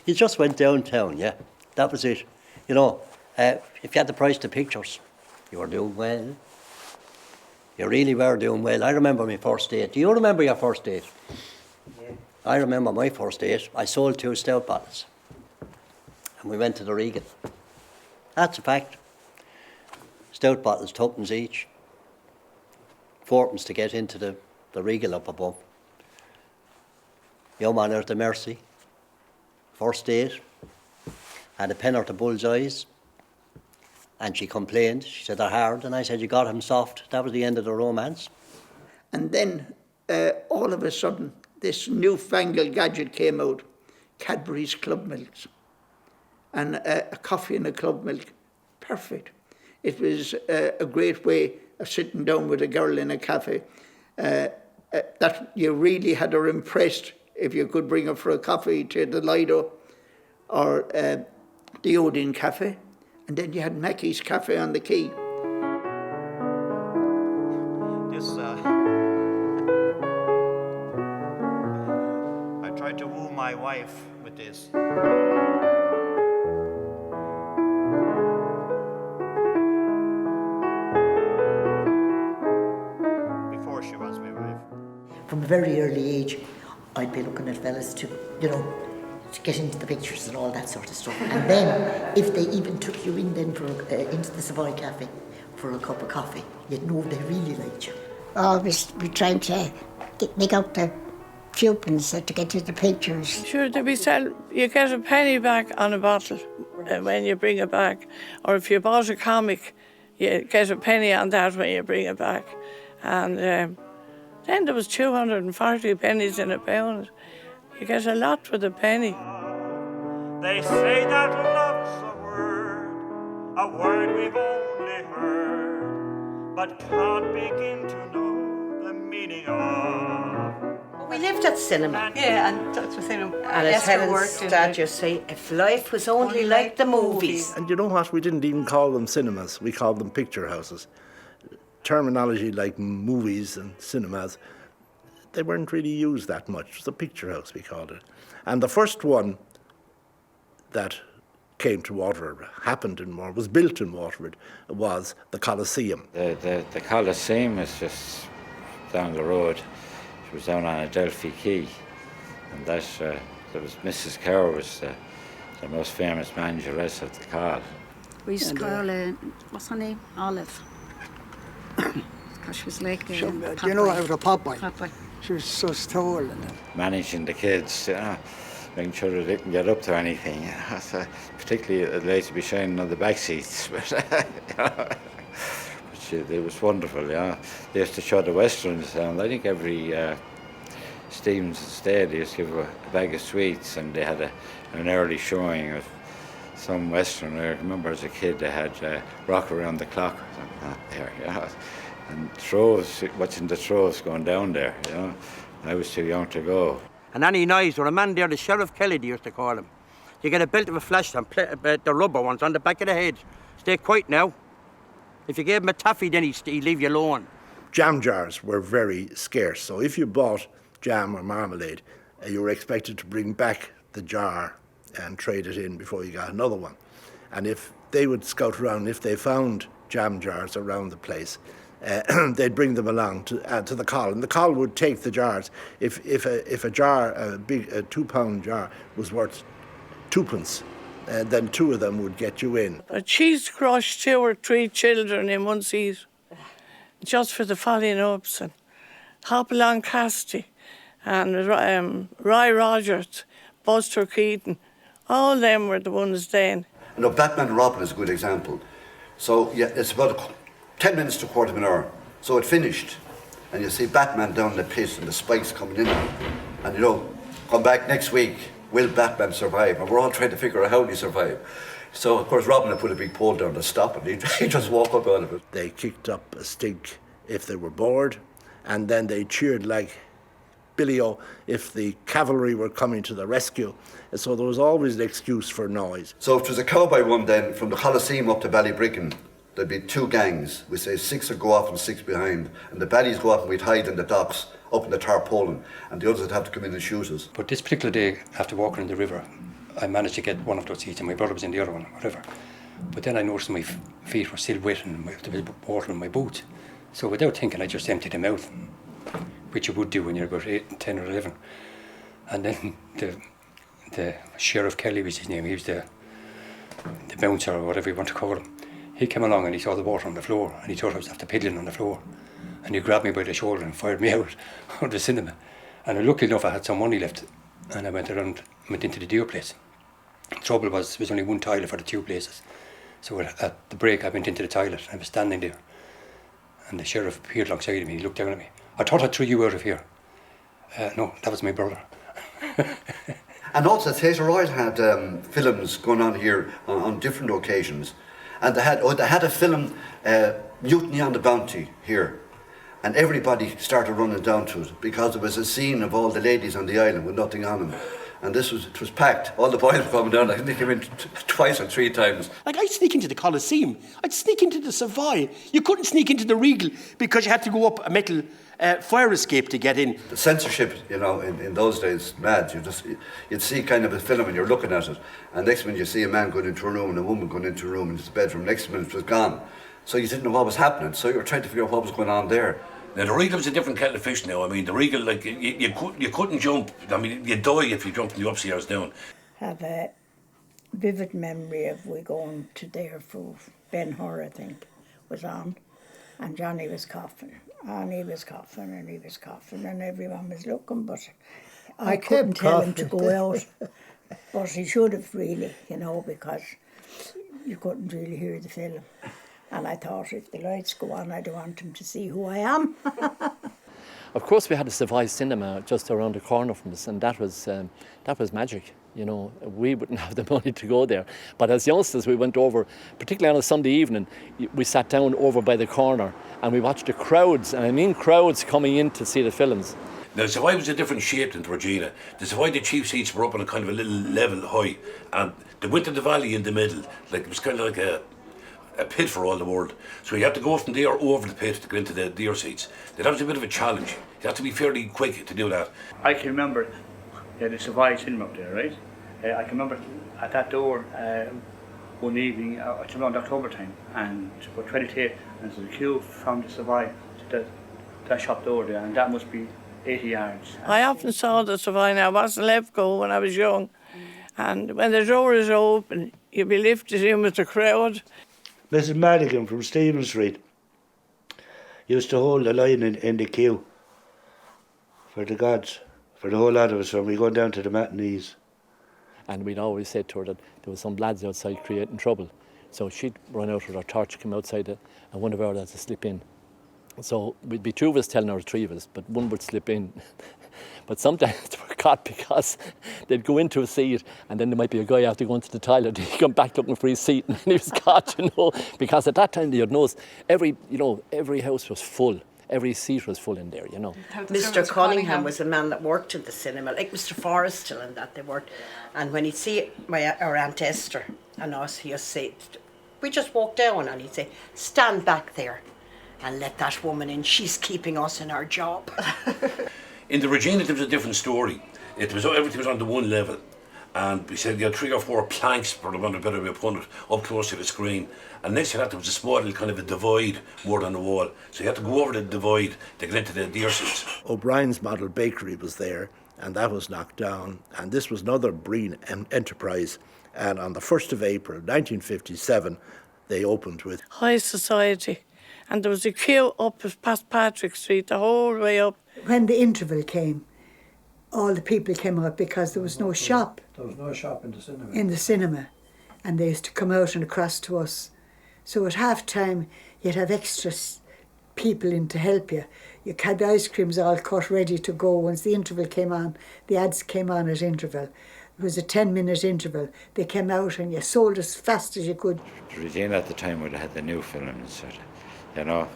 You just went downtown, yeah. That was it. You know, if you had the price to pictures, you were doing well. You really were doing well. I remember my first date. Do you remember your first date? Yeah. I remember my first date. I sold 2 stout bottles. And we went to the Regal. That's a fact. Stout bottles, tuppence each. Fourpence to get into the Regal up above. Young man out the Mercy. First date. Had a pen out the bull's eyes. And she complained. She said they're hard. And I said, you got him soft. That was the end of the romance. And then, all of a sudden, this newfangled gadget came out. Cadbury's Club Milks. And a coffee and a club milk. Perfect. It was a great way of sitting down with a girl in a cafe. That you really had her impressed if you could bring her for a coffee to the Lido or the Odin Cafe. And then you had Mackey's Cafe on the Quay. I tried to woo my wife with this. Before she was my wife. From a very early age, I'd be looking at fellas to, to get into the pictures and all that sort of stuff. And then, if they even took you in then for into the Savoy Cafe for a cup of coffee, you'd know they really liked you. Always be trying to make out the coupons to get to the pictures. Sure, you get a penny back on a bottle when you bring it back. Or if you bought a comic, you get a penny on that when you bring it back. And then there was 240 pennies in a pound. You get a lot for the penny. They say that love's a word we've only heard, but can't begin to know the meaning of. We lived at cinema. Yeah, and that's the cinema. And as Helen's dad used to say, if life was only like the movies. And you know what? We didn't even call them cinemas. We called them picture houses. Terminology like movies and cinemas, they weren't really used that much. It was a picture house, we called it. And the first one that came to Waterford, was built in Waterford, was the Coliseum. The Coliseum is just down the road. It was down on Adelphi Quay. And that, there was Mrs. Kerr was the most famous manageress of the Col. We used to call her, what's her name? Olive. Because she was like you know, I was a Popeye. She was so tall. Managing the kids, making sure that they can get up to anything. Particularly at late to be shining on the back seats. But it was wonderful, yeah. They used to show the westerns, and I think every Stevenson's Day they used to give a bag of sweets, and they had an early showing of some western. I remember as a kid they had Rock Around the Clock or something like that there, yeah. And throws, watching the throws going down there, I was too young to go. And any noise, or a man there, the Sheriff Kelly, they used to call him. You get a belt of a flash and the rubber ones on the back of the head. Stay quiet now. If you gave him a taffy, then he'd leave you alone. Jam jars were very scarce, so if you bought jam or marmalade, you were expected to bring back the jar and trade it in before you got another one. And if they would scout around, if they found jam jars around the place, they'd bring them along to the Col, and the Col would take the jars. If a jar, a 2-pound jar, was worth 2p, then 2 of them would get you in. But she's crushed 2 or 3 children in one seat, just for the following ups, and Hopalong Casty, and Roy Rogers, Buster Keaton, all them were the ones then. You know, Batman and Robin is a good example. So yeah, it's about 10 minutes to a quarter of an hour. So it finished, and you see Batman down the pit and the spikes coming in, and come back next week, will Batman survive? And we're all trying to figure out how he survived. So of course Robin had put a big pole down to stop it. He'd just walk up out of it. They kicked up a stink if they were bored, and then they cheered like Billy-O if the cavalry were coming to the rescue. And so there was always an excuse for noise. So if there's a cowboy run then from the Coliseum up to Ballybrickin, there'd be 2 gangs. We say 6 would go off and 6 behind. And the baddies go off and we'd hide in the docks, up in the tarpaulin, and the others would have to come in and shoot us. But this particular day, after walking in the river, I managed to get one of those seats and my brother was in the other one, whatever. But then I noticed my feet were still wet and there was water in my boots. So without thinking, I just emptied them out, which you would do when you're about 8, 10 or 11. And then the Sheriff Kelly was his name, he was the bouncer or whatever you want to call him. He came along and he saw the water on the floor and he thought I was after piddling on the floor. And he grabbed me by the shoulder and fired me out of the cinema. And luckily enough I had some money left and I went into the deer place. The trouble was there was only one toilet for the 2 places. So at the break I went into the toilet and I was standing there. And the sheriff appeared alongside of me, he looked down at me. I thought I threw you out of here. No, that was my brother. And also Theatre Royal had films going on here on different occasions. And they had a film, Mutiny on the Bounty, here. And everybody started running down to it because there was a scene of all the ladies on the island with nothing on them. And it was packed. All the boys were coming down. I think they came in twice or 3 times. Like, I'd sneak into the Coliseum. I'd sneak into the Savoy. You couldn't sneak into the Regal because you had to go up a metal fire escape to get in. The censorship, you know, in those days, mad. You'd see kind of a film and you're looking at it. And next minute you see a man going into a room and a woman going into a room into the bedroom. Next minute it was gone. So you didn't know what was happening. So you were trying to figure out what was going on there. Now, the Regal was a different kettle of fish now. I mean, the Regal, like, you couldn't jump. I mean, you'd die if you jumped from the upstairs down. Have a vivid memory of we going to there for Ben Hur, I think, was on. And Johnny was coughing. And he was coughing and he was coughing and everyone was looking. But I couldn't tell him to go out. But he should have really, you know, because you couldn't really hear the film. And I thought, if the lights go on, I don't want him to see who I am. Of course, we had a Savoy cinema just around the corner from us, and that was magic. You know, we wouldn't have the money to go there. But as youngsters, we went over, particularly on a Sunday evening, we sat down over by the corner and we watched the crowds, and I mean crowds coming in to see the films. Now, the Savoy was a different shape than the Regina. The Savoy, the chief seats were up on a kind of a little level high, and they went to the valley in the middle. Like, it was kind of like a pit for all the world. So you have to go from there over the pit to get into the deer seats. That was a bit of a challenge. You have to be fairly quick to do that. I can remember the Savoy cinema up there, right? I can remember at that door one evening, it's around October time, and we're trying to take, and there's a queue from the Savoy to that shop door there, and that must be 80 yards. I often saw the Savoy now. I wasn't left go when I was young. And when the door is open, you'll be lifted in with the crowd. Mrs. Madigan from Stephen Street used to hold the line in the queue for the gods, for the whole lot of us when we go down to the matinees. And we'd always say to her that there was some lads outside creating trouble. So she'd run out with her torch, come outside it, and one of our lads would slip in. So we'd be 2 of us telling her 3 of us, but one would slip in. But sometimes they were caught because they'd go into a seat and then there might be a guy after going to the toilet, he'd come back looking for his seat and he was caught, you know. Because at that time, you'd notice, every house was full. Every seat was full in there, you know. Mr. Cunningham was a man that worked in the cinema, like Mr. Forrestal and that they worked. And when he'd see our Aunt Esther and us, he'd say, we just walk down, and he'd say, stand back there and let that woman in. She's keeping us in our job. In the Regina, there was a different story. Everything was on the one level. And we said you had 3 or 4 planks, for the want of a better way of putting it, up close to the screen. And next to that, there was a small little kind of a divide more than the wall. So you had to go over the divide to get into the deer seats. O'Brien's Model Bakery was there, and that was knocked down. And this was another Breen enterprise. And on the 1st of April, 1957, they opened with High society. And there was a queue up past Patrick Street, the whole way up. When the interval came, all the people came out because there was no shop. There was no shop in the cinema. In the cinema. And they used to come out and across to us. So at half time, you'd have extra people in to help you. You had the ice creams all cut ready to go. Once the interval came on, the ads came on at interval. It was a 10-minute interval. They came out and you sold as fast as you could. Regina at the time would have had the new films, sort of, you know,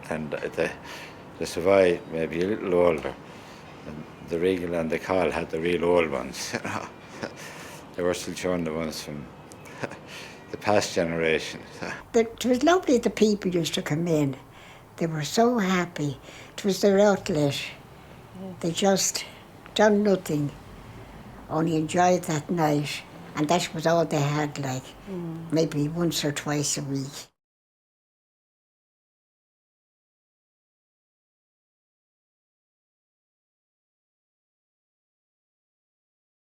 and the Savoy maybe a little older. And the Regal and the Call had the real old ones, you know. They were still showing the ones from the past generation. It was lovely the people used to come in. They were so happy. It was their outlet. They just done nothing, only enjoyed that night. And that was all they had, like maybe once or twice a week.